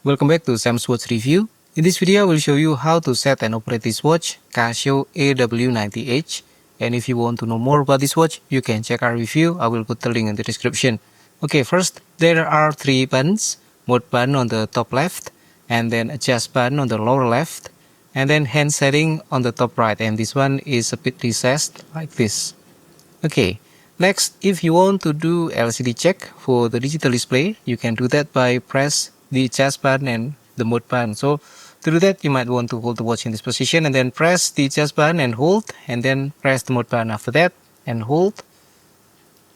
Welcome back to Sam's Watch Review. In this video, I will show you how to set and operate this watch, Casio AW-90H. And if you want to know more about this watch, you can check our review. I will put the link in the description. Okay, first, there are 3 buttons. Mode button on the top left, and then adjust button on the lower left, and then hand setting on the top right. And this one is a bit recessed like this. Okay, next, if you want to do LCD check for the digital display, you can do that by press the adjust button and the mode button. So to do that, you might want to hold the watch in this position and then press the adjust button and hold, and then press the mode button after that and hold,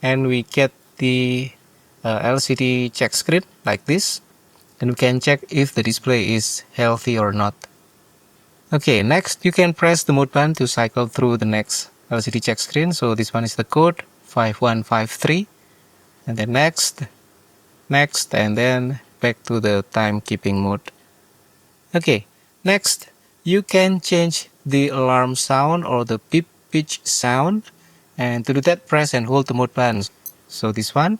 and we get the LCD check screen like this, and we can check if the display is healthy or not. Okay, next you can press the mode button to cycle through the next LCD check screen. So this one is the code 5153, and then next, and then back to the timekeeping mode. Okay, next you can change the alarm sound or the beep pitch sound, and to do that, press and hold the mode button. So this one,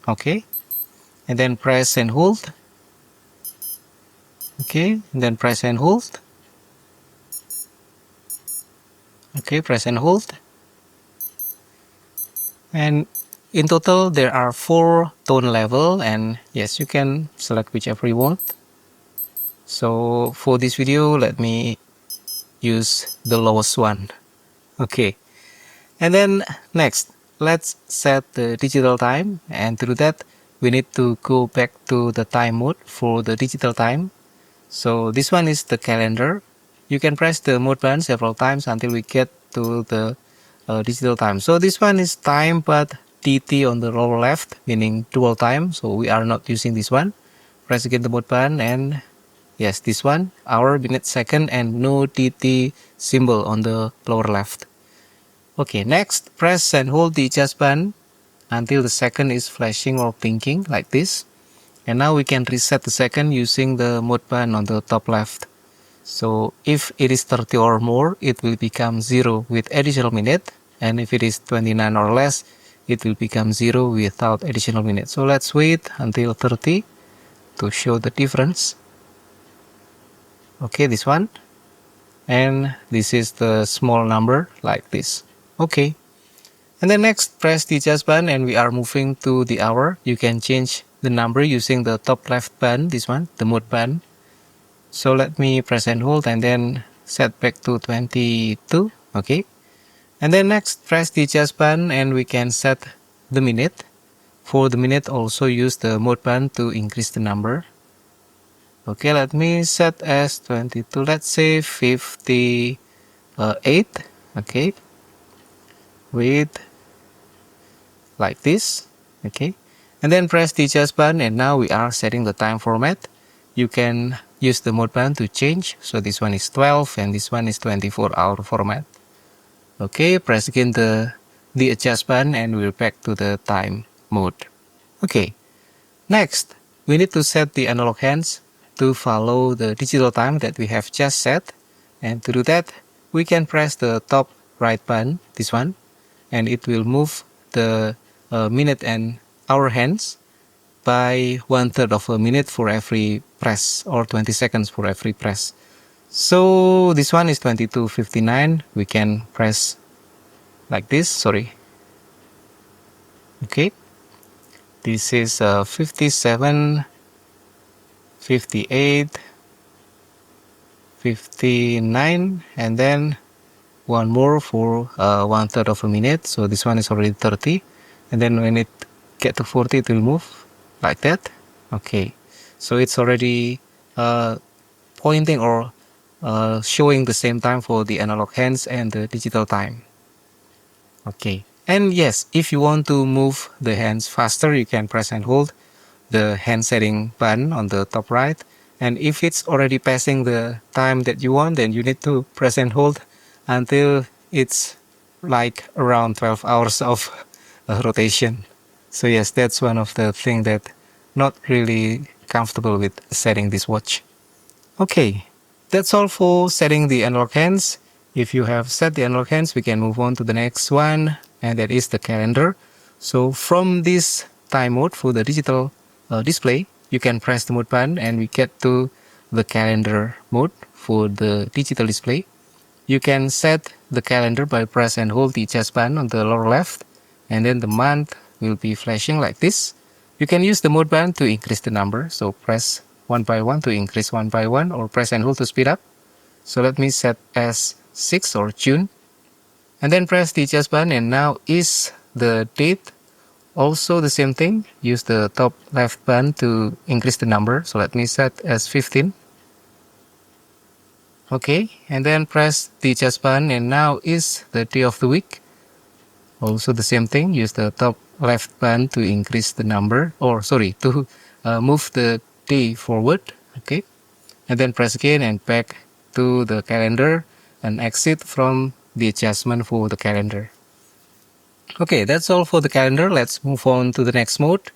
okay, and then press and hold. Okay, and then press and hold. Okay, press and hold. And in total, there are 4 tone level, and yes, you can select whichever you want. So for this video, let me use the lowest one. Okay, and then next, let's set the digital time, and to do that, we need to go back to the time mode for the digital time. So this one is the calendar. You can press the mode button several times until we get to the digital time. So this one is time but TT on the lower left, meaning dual time. So we are not using this one. Press again the mode button, and yes, this one, hour, minute, second, and no TT symbol on the lower left. Okay, next, press and hold the adjust button until the second is flashing or blinking like this. And now we can reset the second using the mode button on the top left. So if it is 30 or more, it will become 0 with additional minute. And if it is 29 or less, it will become 0 without additional minute. So let's wait until 30 to show the difference. Okay, this one. And this is the small number like this. Okay. And then next, press the adjust button, and we are moving to the hour. You can change the number using the top left button, this one, the mode button. So let me press and hold, and then set back to 22. Okay. And then next, press the adjust button, and we can set the minute. For the minute, also use the mode button to increase the number. Okay, let me set as 22. Let's say 58. Okay. Wait. Like this. Okay, and then press the adjust button, and now we are setting the time format. You can use the mode button to change. So this one is 12 and this one is 24-hour format. Okay, press again the adjust button, and we're back to the time mode. Okay, next we need to set the analog hands to follow the digital time that we have just set. And to do that, we can press the top right button, this one, and it will move the minute and hour hands by 1/3 of a minute for every press, or 20 seconds for every press. So this one is 22:59. We can press like this, sorry. Okay, this is 57, 58, 59, and then one more for 1/3 of a minute. So this one is already 30, and then when it get to 40, it will move like that. Okay, so it's already pointing or showing the same time for the analog hands and the digital time. Okay, and yes, if you want to move the hands faster, you can press and hold the hand setting button on the top right. And if it's already passing the time that you want, then you need to press and hold until it's like around 12 hours of rotation. So yes, that's one of the things that not really comfortable with setting this watch. Okay, that's all for setting the analog hands. If you have set the analog hands, we can move on to the next one, and that is the calendar. So from this time mode for the digital display, you can press the mode button and we get to the calendar mode for the digital display. You can set the calendar by press and hold the adjust button on the lower left, and then the month will be flashing like this. You can use the mode button to increase the number, so press one by one to increase one by one, or press and hold to speed up. So let me set as 6 or June, and then press the adjust button, and now is the date. Also the same thing, use the top left button to increase the number, so let me set as 15. Okay, and then press the adjust button, and now is the day of the week. Also the same thing, use the top left button to increase the number, or sorry, to move the day forward. Okay, and then press again and back to the calendar and exit from the adjustment for the calendar. Okay, that's all for the calendar. Let's move on to the next mode.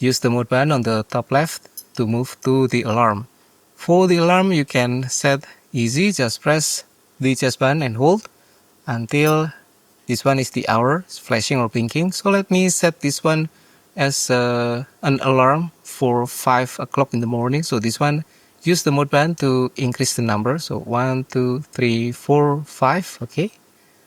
Use the mode button on the top left to move to the alarm. For the alarm, you can set easy, just press the adjust button and hold until this one is the hour, it's flashing or blinking. So let me set this one as an alarm for 5 o'clock in the morning. So this one, use the mode button to increase the number. So 1, 2, 3, 4, 5, okay.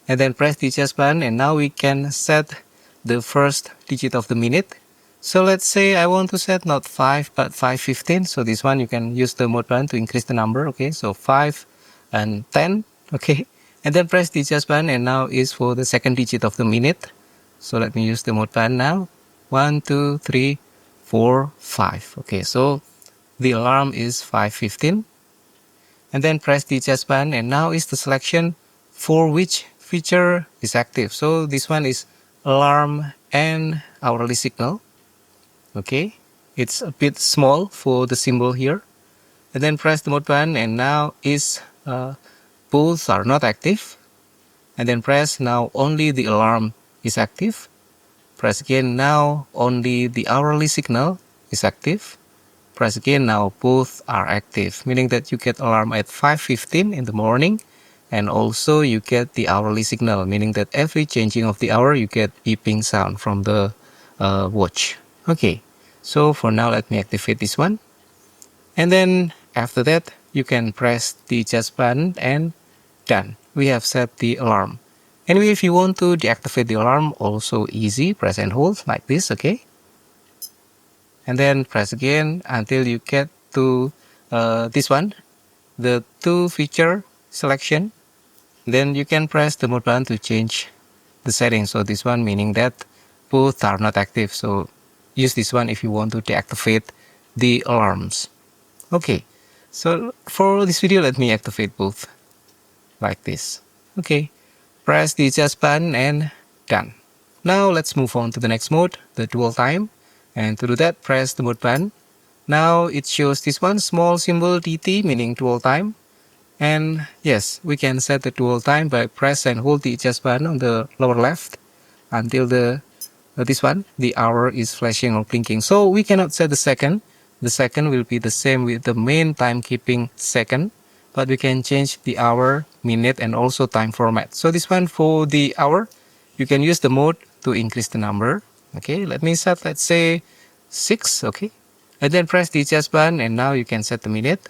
And then press the adjust button, and now we can set the first digit of the minute. So let's say I want to set not 5 but 5:15. So this one you can use the mode button to increase the number. Okay, so 5 and 10. Okay, and then press the adjust button, and now is for the second digit of the minute. So let me use the mode button now. 1, 2, 3, 4, 5. Okay, so the alarm is 5:15. And then press the adjust button, and now is the selection for which feature is active. So this one is alarm and hourly signal. Okay, it's a bit small for the symbol here. And then press the mode button, and now is both are not active. And then press now only the alarm is active. Press again, now only the hourly signal is active. Press again, now both are active, meaning that you get alarm at 5:15 in the morning, and also you get the hourly signal, meaning that every changing of the hour you get beeping sound from the watch. Okay, so for now let me activate this one, and then after that you can press the adjust button and done. We have set the alarm. Anyway, if you want to deactivate the alarm, also easy, press and hold like this. Okay, and then press again until you get to this one, the 2 feature selection. Then you can press the mode button to change the settings. So this one meaning that both are not active. So use this one if you want to deactivate the alarms. Okay, so for this video, let me activate both like this. Okay, press the adjust button and done. Now let's move on to the next mode, the dual time. And to do that, press the mode button. Now it shows this one small symbol DT, meaning dual time. And yes, we can set the dual time by press and hold the adjust button on the lower left until this one, the hour is flashing or blinking. So we cannot set the second. The second will be the same with the main timekeeping second, but we can change the hour, minute, and also time format. So this one for the hour, you can use the mode to increase the number. Okay, let me set, let's say 6. Okay, and then press the adjust button, and now you can set the minute.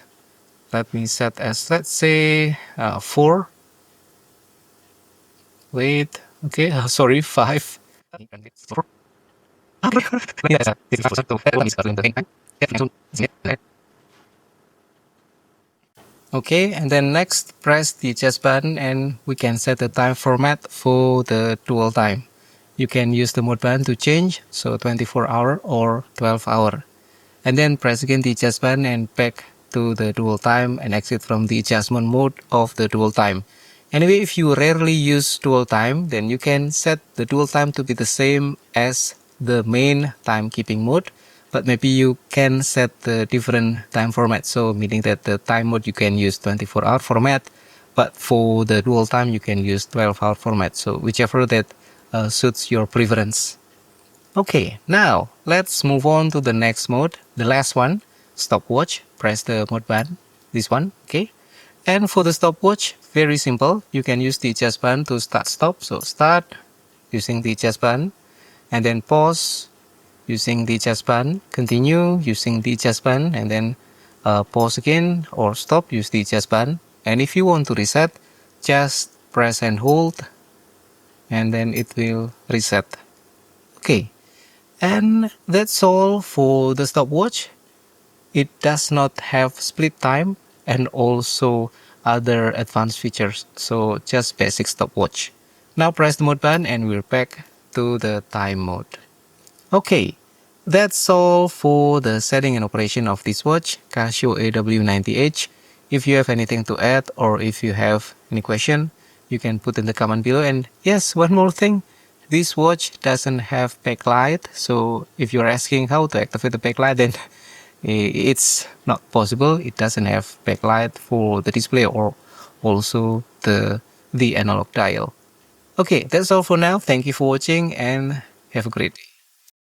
Let me set as, let's say 4. Wait, okay, sorry, 5. Okay, and then next press the adjust button, and we can set the time format for the dual time. You can use the mode button to change, so 24-hour or 12-hour. And then press again the adjust button and back to the dual time and exit from the adjustment mode of the dual time. Anyway, if you rarely use dual time, then you can set the dual time to be the same as the main timekeeping mode, but maybe you can set the different time format. So meaning that the time mode you can use 24-hour format, but for the dual time you can use 12-hour format. So whichever that suits your preference. Okay, now let's move on to the next mode, the last one, stopwatch. Press the mode button, this one. Okay, and for the stopwatch, very simple. You can use the adjust button to start stop. So start using the adjust button, and then pause, using the adjust button, continue using the adjust button, and then pause again or stop, use the adjust button. And if you want to reset, just press and hold, and then it will reset. Okay, and that's all for the stopwatch. It does not have split time and also other advanced features, so just basic stopwatch. Now press the mode button and we're back to the time mode. Okay, that's all for the setting and operation of this watch, Casio AW-90H. If you have anything to add or if you have any question, you can put in the comment below. And yes, one more thing, this watch doesn't have backlight, so if you're asking how to activate the backlight, then it's not possible. It doesn't have backlight for the display or also the analog dial. Okay, that's all for now. Thank you for watching and have a great day.